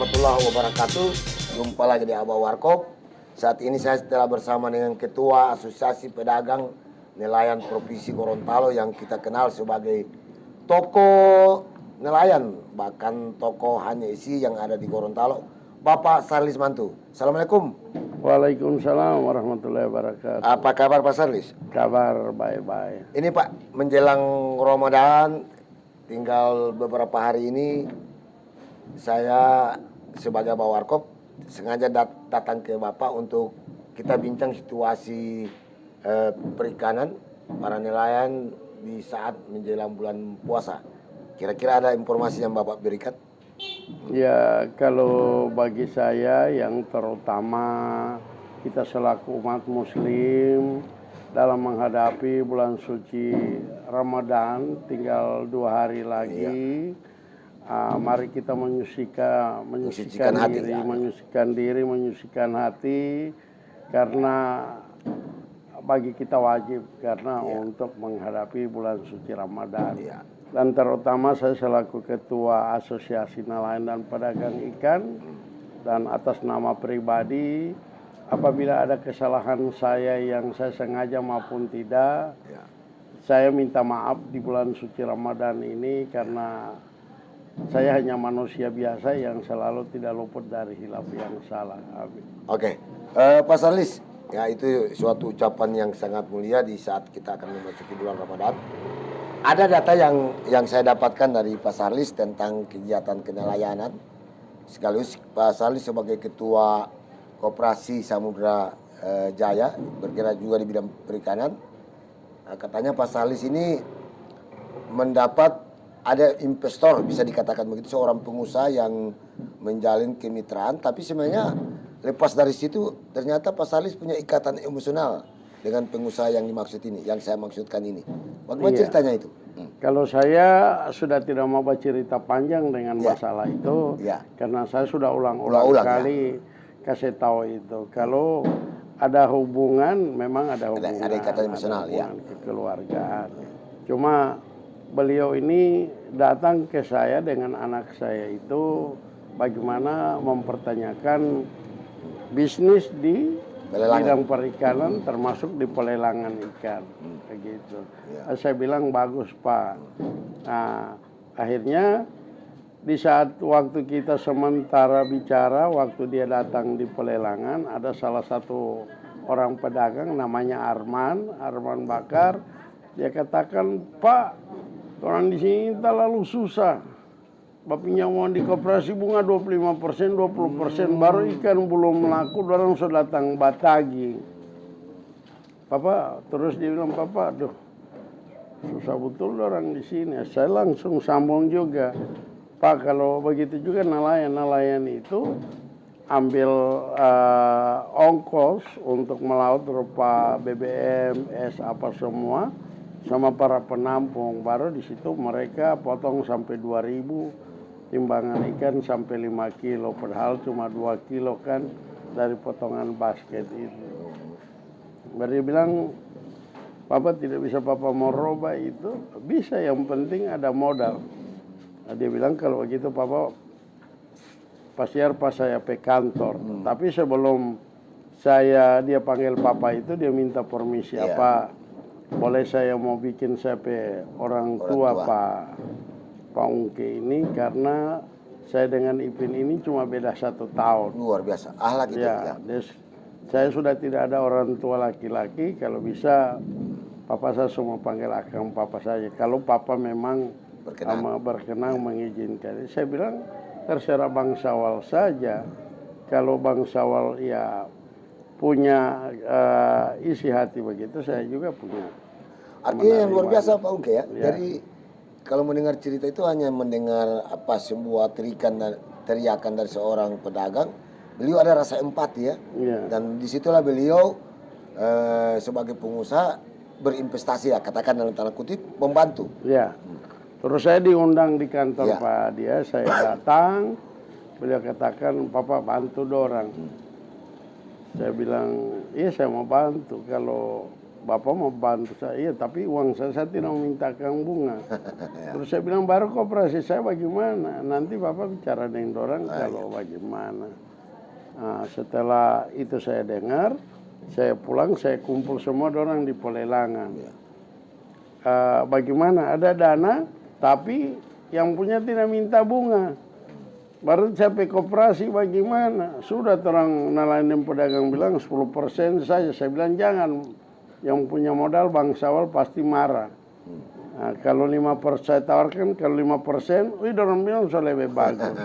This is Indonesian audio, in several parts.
warahmatullahi wabarakatuh. Jumpa lagi di Abah Warkop. Saat ini saya telah bersama dengan Ketua Asosiasi Pedagang Nelayan Provinsi Gorontalo yang kita kenal sebagai toko nelayan, bahkan toko hanya isi yang ada di Gorontalo, Bapak Sarlis Mantu. Assalamualaikum. Waalaikumsalam warahmatullahi wabarakatuh. Apa kabar Pak Sarlis? Kabar baik-baik. Ini Pak, menjelang Ramadan, tinggal beberapa hari ini, saya sebagai Abah Warkop sengaja datang ke Bapak untuk kita bincang situasi perikanan para nelayan di saat menjelang bulan puasa. Kira-kira ada informasi yang Bapak berikan? Ya, kalau bagi saya yang terutama kita selaku umat muslim dalam menghadapi bulan suci Ramadan, tinggal 2 hari lagi. Mari kita menyucikan diri, karena bagi kita wajib untuk menghadapi bulan suci Ramadan. Dan terutama saya selaku Ketua Asosiasi Nelayan dan Pedagang Ikan, dan atas nama pribadi, apabila ada kesalahan saya yang saya sengaja maupun tidak, saya minta maaf di bulan suci Ramadan ini, karena saya hanya manusia biasa yang selalu tidak luput dari hilaf yang salah. Amin. Oke, Pak Sarlis, ya itu suatu ucapan yang sangat mulia di saat kita akan memasuki bulan Ramadan. Ada data yang saya dapatkan dari Pak Sarlis tentang kegiatan kenelayanan, sekaligus Pak Sarlis sebagai Ketua Koperasi Samudra Jaya, bergerak juga di bidang perikanan. Katanya Pak Sarlis ini mendapat ada investor, bisa dikatakan begitu, seorang pengusaha yang menjalin kemitraan, tapi sebenarnya lepas dari situ ternyata Pak Sarlis punya ikatan emosional dengan pengusaha yang dimaksud ini, yang saya maksudkan ini. Bagaimana ceritanya itu? Kalau saya sudah tidak mau bercerita panjang dengan masalah itu, karena saya sudah ulang-ulang kali kasih tahu itu. Kalau ada hubungan, memang ada hubungan, ada ikatan emosional, kekeluargaan. Cuma beliau ini datang ke saya dengan anak saya itu bagaimana mempertanyakan bisnis di bidang perikanan, termasuk di pelelangan ikan, begitu. Saya bilang bagus Pak. Nah, akhirnya di saat waktu kita sementara bicara, waktu dia datang di pelelangan, ada salah satu orang pedagang namanya Arman Bakar. Dia katakan, Pak, orang di sini terlalu susah. Bapinya mau di koperasi bunga 25%, 20%, baru ikan belum laku, orang sudah datang batagi. Papa, terus dia bilang, Papa, aduh, susah betul orang di sini. Saya langsung sambung juga, Pak, kalau begitu juga nelayan itu ambil ongkos untuk melaut berupa BBM, es apa semua, sama para penampung, baru di situ mereka potong sampai 2.000, timbangan ikan sampai 5 kilo, padahal cuma 2 kilo kan dari potongan basket itu. Baru dia bilang, Papa tidak bisa Papa mau roba itu, bisa, yang penting ada modal. Nah, dia bilang kalau begitu Papa pasiar pas saya ke kantor. Tapi sebelum dia panggil Papa itu, dia minta permisi, apa boleh saya mau bikin sampai orang tua Pak Ungke ini, karena saya dengan Ipin ini cuma beda 1 tahun. Luar biasa, ahlak itu. Saya sudah tidak ada orang tua laki-laki, kalau bisa Papa saya semua panggil akang Papa saja. Kalau Papa memang berkenan mengizinkan. Saya bilang terserah Bang Sawal saja. Kalau Bang Sawal punya isi hati begitu, saya juga punya. Artinya yang luar biasa Pak Ungke ya. Jadi kalau mendengar cerita itu hanya mendengar sebuah teriakan dari seorang pedagang, beliau ada rasa empati ya. Dan disitulah beliau sebagai pengusaha berinvestasi katakan dalam tanda kutip, membantu. Terus saya diundang di kantor Pak dia, saya datang, beliau katakan, Papa bantu dorang. Saya bilang, iya saya mau bantu, kalau Bapak mau bantu saya, iya tapi uang saya tidak meminta Kang bunga. Terus saya bilang baru koperasi saya bagaimana? Nanti Bapak bicara dengan orang kalau bagaimana. Nah, setelah itu saya dengar, saya pulang, saya kumpul semua orang di Pelelangan. Bagaimana? Ada dana, tapi yang punya tidak minta bunga. Baru sampai koperasi bagaimana? Sudah orang nelayan pedagang bilang 10% saja. Saya bilang jangan. Yang punya modal bangsawan pasti marah. Nah, kalau 5% saya tawarkan, kalau 5%, orang bilang sudah lebih bagus.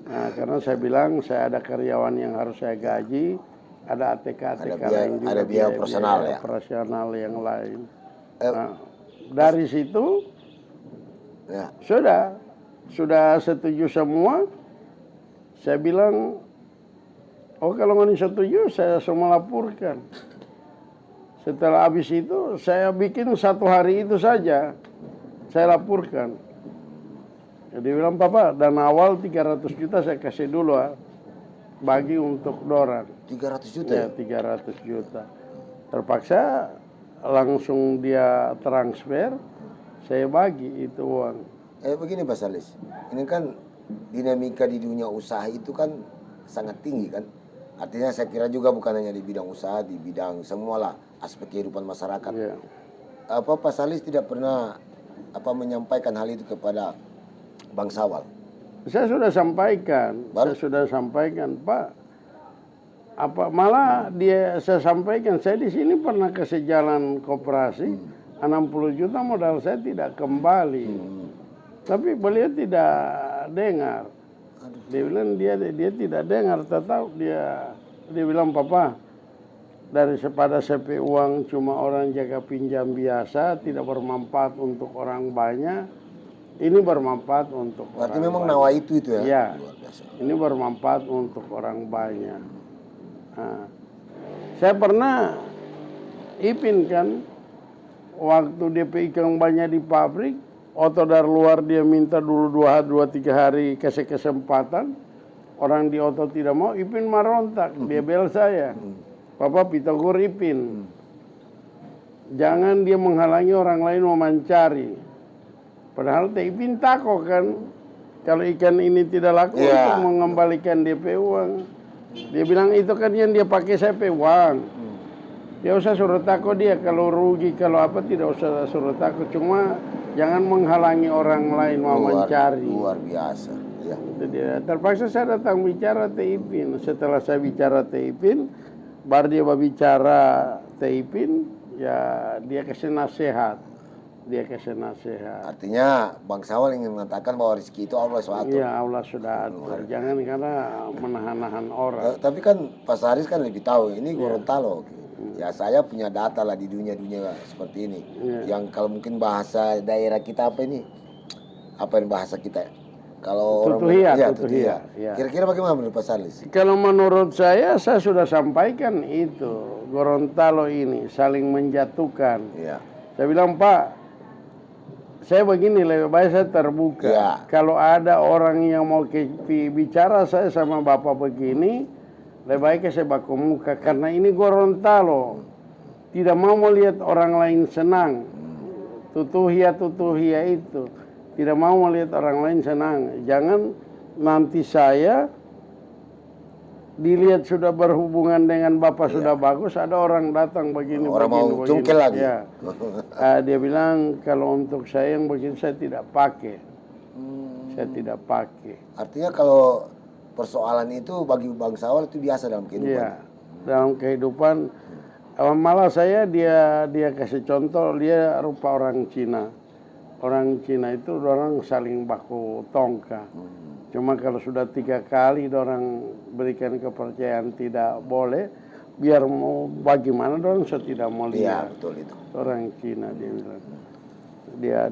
Nah, karena saya bilang saya ada karyawan yang harus saya gaji, ada ATK lain juga, ada biaya operasional ya. Operasional yang lain. Nah, dari situ Ya. sudah setuju semua. Saya bilang, oh kalau nggak setuju, saya semua laporkan. Setelah habis itu, saya bikin 1 hari itu saja. Saya laporkan. Jadi bilang, Papa, dana awal 300 juta saya kasih dulu. Bagi untuk dorang. 300 juta Ya, 300 juta. Terpaksa langsung dia transfer, saya bagi itu uang. Begini Pak Salis, ini kan dinamika di dunia usaha itu kan sangat tinggi kan. Artinya saya kira juga bukan hanya di bidang usaha, di bidang semualah aspek kehidupan masyarakat. Ya. Apa Pak Salis tidak pernah menyampaikan hal itu kepada Bang Sawal? Saya sudah sampaikan, Pak. Malah saya sampaikan, saya di sini pernah kasih jalan koperasi, 60 juta modal saya tidak kembali. Tapi beliau tidak dengar. Dia bilang dia tidak dengar, tetap dia bilang, Papa, daripada CP uang cuma orang jaga pinjam biasa, tidak bermanfaat untuk orang banyak, ini bermanfaat untuk Berarti orang memang banyak. nawa itu ya? Ya, Luar biasa. ini bermanfaat untuk orang banyak. Nah, saya pernah ipin kan, waktu DP ikan banyak di pabrik, atau dari luar dia minta dulu 2-3 hari kasih kesempatan, orang di otot tidak mau, ipin marontak, dia bel saya, Papa Pitagur ipin, jangan dia menghalangi orang lain mau mencari, padahal ipin tako kan, kalau ikan ini tidak laku untuk mengembalikan DP uang, dia bilang itu kan yang dia pakai CP uang, dia usah suruh tako dia kalau rugi kalau apa tidak usah suruh tako, cuma jangan menghalangi orang lain mau mencari. Luar biasa. Ya. Itu dia. Terpaksa saya datang bicara Teipin. Setelah saya bicara Teipin, baru dia berbicara Teipin, ya dia kasih nasihat. Artinya Bang Sawal ingin mengatakan bahwa rezeki itu Allah SWT. Iya, Allah sudah atur. Jangan karena menahan-nahan orang. Tapi kan Pak Saris kan lebih tahu, ini Gorontalo. Ya saya punya data lah di dunia seperti ini. Yang kalau mungkin bahasa daerah kita apa ini? Apa yang bahasa kita? Kalau Tutuhia. Ya. Kira-kira bagaimana menurut Pak Salis? Kalau menurut saya sudah sampaikan itu. Gorontalo ini saling menjatuhkan. Ya. Saya bilang, Pak, saya begini, lebih baik saya terbuka. Ya. Kalau ada orang yang mau bicara saya sama Bapak begini, lebih baik saya baku muka, karena ini Gorontalo. Tidak mau melihat orang lain senang. Tutuhia itu. Tidak mau melihat orang lain senang. Jangan nanti saya dilihat sudah berhubungan dengan Bapak sudah bagus, ada orang datang begini. Orang mau cungkil lagi. Ya. Dia bilang kalau untuk saya yang begini saya tidak pakai. Saya tidak pakai. Artinya kalau persoalan itu bagi Bang Sawal itu biasa dalam kehidupan. Iya, dalam kehidupan. Malah saya dia kasih contoh, dia rupa orang Cina. Orang Cina itu orang saling baku tongka. Cuma kalau sudah 3 kali orang berikan kepercayaan tidak boleh, biar mau bagaimana orang tidak mau lihat. Iya, betul itu. Orang Cina dia bilang.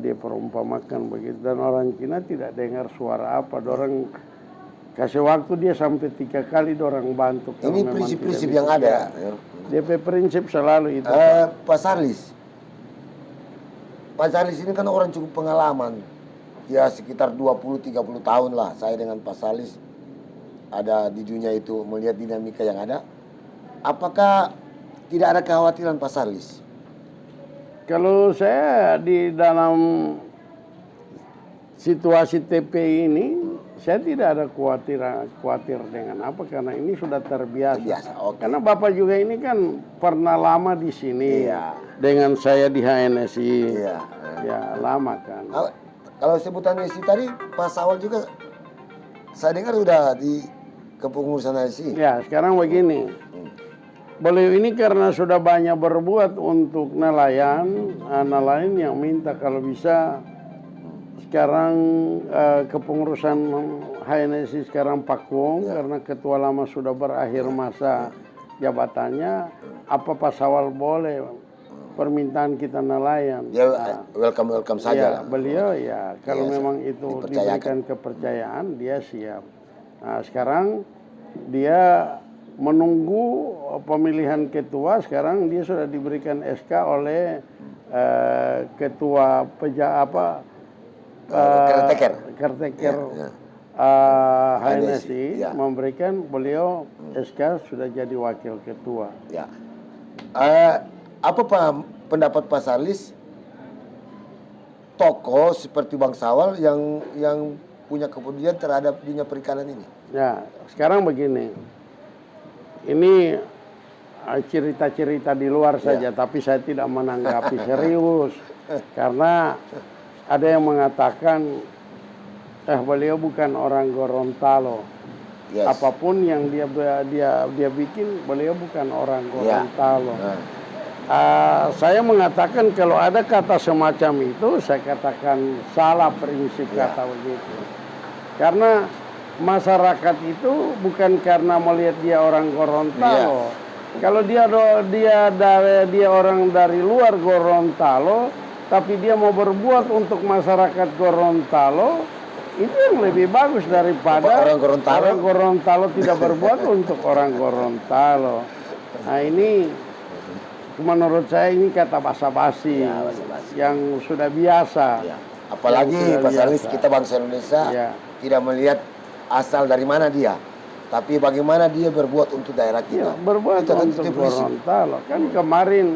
Dia perumpamakan begitu, dan orang Cina tidak dengar suara apa, orang kasih waktu dia sampai 3 kali orang bantu. Ini prinsip-prinsip yang ada. DP prinsip selalu itu. Pak Salis ini kan orang cukup pengalaman. Ya sekitar 20-30 tahun lah saya dengan Pak Salis ada di dunia itu, melihat dinamika yang ada. Apakah tidak ada kekhawatiran Pak Salis Kalau saya di dalam situasi TPI ini, saya tidak ada khawatir dengan apa, karena ini sudah terbiasa. Karena Bapak juga ini kan pernah lama di sini, dengan saya di HNSI, ya lama kan. Kalau sebutan HNSI tadi, Pak Sawal juga, saya dengar sudah di kepengurusan HNSI. Ya, sekarang begini. Beliau ini karena sudah banyak berbuat untuk nelayan, nelayan yang minta kalau bisa sekarang kepengurusan HNSI sekarang Pak Wong, karena ketua lama sudah berakhir masa jabatannya, apa Pak Sawal boleh permintaan kita nelayan. Ya, welcome saja lah. Beliau ya kalau memang itu diberikan kepercayaan, dia siap. Nah, sekarang dia menunggu pemilihan ketua. Sekarang dia sudah diberikan SK oleh ketua caretaker HNSI, memberikan beliau SK sudah jadi wakil ketua. Ya. Apa pendapat Pak Sarlis, tokoh seperti Bang Sawal yang punya kepedulian terhadap dunia perikanan ini? Ya, sekarang begini. Ini cerita-cerita di luar saja, tapi saya tidak menanggapi serius. Karena ada yang mengatakan, beliau bukan orang Gorontalo. Apapun yang dia bikin, beliau bukan orang Gorontalo. Saya mengatakan kalau ada kata semacam itu, saya katakan salah prinsip kata begitu. Karena masyarakat itu bukan karena melihat dia orang Gorontalo. Kalau dia orang dari luar Gorontalo, tapi dia mau berbuat untuk masyarakat Gorontalo, itu yang lebih bagus daripada orang Gorontalo tidak berbuat untuk orang Gorontalo. Nah, ini menurut saya ini kata basa-basi yang sudah biasa. Apalagi Pak Sarlis, kita bangsa Indonesia tidak melihat asal dari mana dia, tapi bagaimana dia berbuat untuk daerah kita. Berbuat untuk Gorontalo. Kan kemarin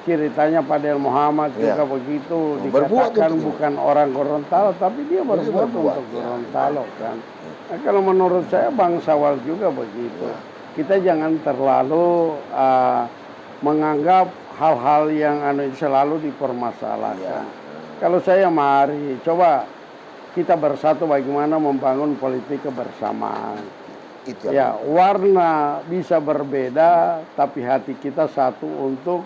ceritanya Padel Muhammad juga begitu, dikatakan bukan orang Gorontalo, tapi dia berbuat untuk Gorontalo kan. Nah, kalau menurut saya Bang Sawal juga begitu. Kita jangan terlalu menganggap hal-hal yang selalu dipermasalahkan. Kalau saya mari coba kita bersatu bagaimana membangun politik kebersamaan. Warna bisa berbeda, tapi hati kita satu untuk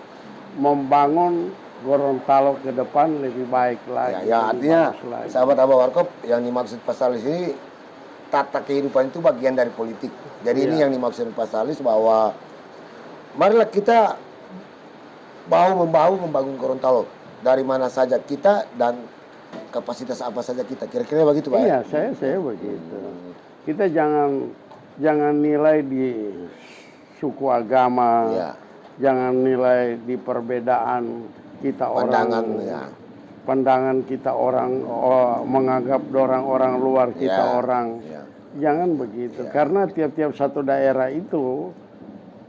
membangun Gorontalo ke depan lebih baik lagi. Artinya sahabat Abah Warkop, yang dimaksud Pak Sarlis ini tata kehidupan itu bagian dari politik. Jadi ini yang dimaksud Pak Sarlis, bahwa marilah kita bahu-membahu membangun Gorontalo dari mana saja kita dan kapasitas apa saja kita, kira-kira begitu Pak? Iya, saya begitu. Kita jangan nilai di suku agama, jangan nilai di perbedaan kita pandangan kita orang, menganggap orang luar kita orang. Jangan begitu, karena tiap-tiap satu daerah itu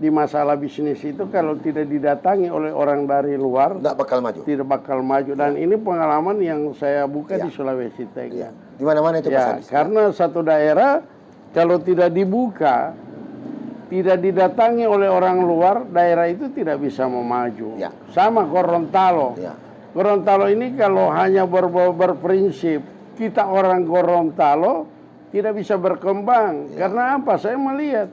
di masalah bisnis itu kalau tidak didatangi oleh orang dari luar, tidak bakal maju. Dan ini pengalaman yang saya buka di Sulawesi Tengah. Di mana-mana itu Pak Sarlis. Karena satu daerah kalau tidak dibuka, tidak didatangi oleh orang luar, daerah itu tidak bisa memaju. Sama Gorontalo. Gorontalo ini kalau hanya berprinsip kita orang Gorontalo tidak bisa berkembang. Karena apa? Saya melihat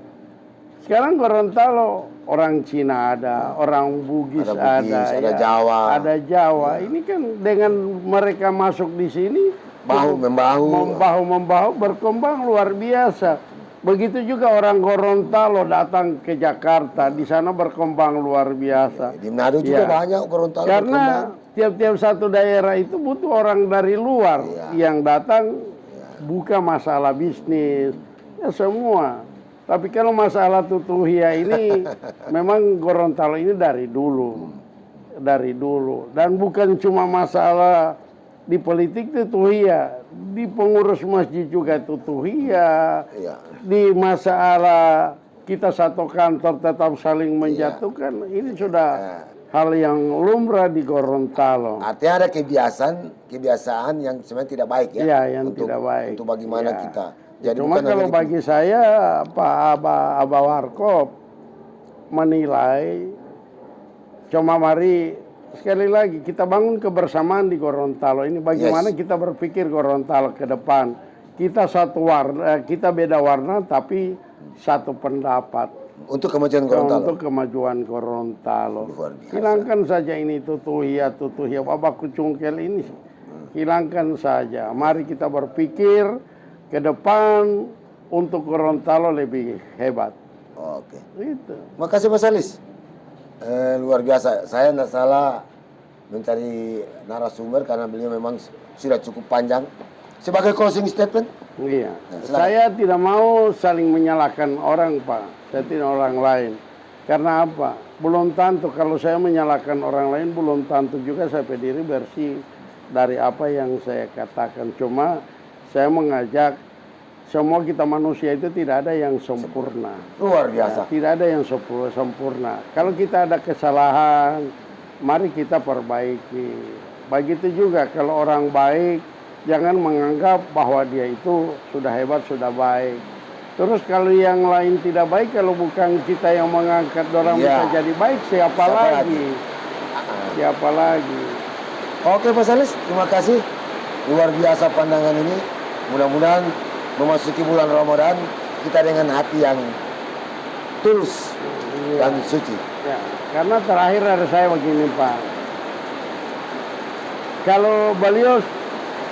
sekarang Gorontalo orang Cina ada, orang Bugis ada Jawa. Ini kan dengan mereka masuk di sini membahu berkembang luar biasa. Begitu juga orang Gorontalo datang ke Jakarta, di sana berkembang luar biasa. Di Manado juga banyak Gorontalo. Karena tiap-tiap satu daerah itu butuh orang dari luar yang datang, buka masalah bisnis, semua. Tapi kalau masalah tutuhia ini memang Gorontalo ini dari dulu. Dan bukan cuma masalah di politik tutuhia, di pengurus masjid juga tutuhia, di masalah kita satu kantor tetap saling menjatuhkan, ini sudah hal yang lumrah di Gorontalo. Artinya ada kebiasaan yang sebenarnya tidak baik ya. Iya, yang tidak baik. Untuk bagaimana Ya. kita. Jadi Cuma bukan kalau hanya bagi saya Pak Aba Warkop menilai, cuma mari sekali lagi kita bangun kebersamaan di Gorontalo ini. Bagaimana kita berpikir Gorontalo ke depan. Kita satu warna, kita beda warna tapi satu pendapat. untuk kemajuan Gorontalo. Untuk kemajuan Gorontalo. Luar biasa. Hilangkan saja ini tutuhia, babaku cungkel ini. Hilangkan saja. Mari kita berpikir ke depan untuk Gorontalo lebih hebat. Oke. Itu. Makasih Mas Salis. Luar biasa. Saya tidak salah mencari narasumber karena beliau memang sudah cukup panjang. Sebagai closing statement. Iya. Nah, silakan. Saya tidak mau saling menyalahkan orang, Pak. Saya tidak orang lain. Karena apa? Belum tentu kalau saya menyalahkan orang lain, belum tentu juga saya berdiri bersih dari apa yang saya katakan. Cuma saya mengajak semua kita manusia itu tidak ada yang sempurna. Luar biasa. Ya, tidak ada yang sempurna. Kalau kita ada kesalahan, mari kita perbaiki. Begitu juga kalau orang baik, jangan menganggap bahwa dia itu sudah hebat, sudah baik. Terus kalau yang lain tidak baik, kalau bukan kita yang mengangkat orang bisa jadi baik, siapa lagi? Siapa lagi? Oke Pak Salis, terima kasih. Luar biasa pandangan ini. Mudah-mudahan memasuki bulan Ramadan kita dengan hati yang tulus dan suci. Ya, karena terakhir dari saya begini Pak. Kalau beliau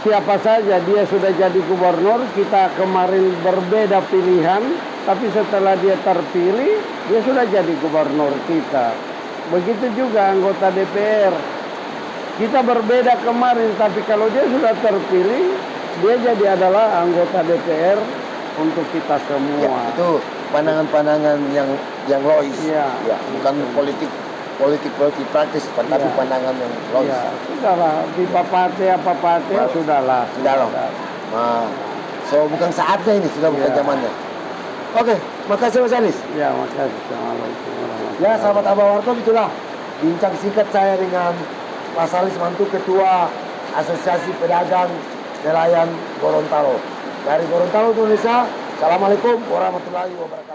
siapa saja dia sudah jadi gubernur, kita kemarin berbeda pilihan, tapi setelah dia terpilih, dia sudah jadi gubernur kita. Begitu juga anggota DPR. Kita berbeda kemarin, tapi kalau dia sudah terpilih, dia jadi adalah anggota DPR untuk kita semua. Ya, itu pandangan-pandangan yang logis. Ya, bukan politik praktis, tapi pandangan yang logis. Ya, sudahlah, di apa-apa sudahlah. Nah, so bukan saatnya ini, sudah bukan zamannya. Oke, makasih Mas Salis. Ya, makasih. Assalamualaikum warahmatullahi wabarakatuh. Ya, sahabat Aba Warkop, itulah bincang singkat saya dengan Mas Salis Mantu, Ketua Asosiasi Pedagang Nelayan Gorontalo. Dari Gorontalo, Indonesia, Assalamualaikum warahmatullahi wabarakatuh.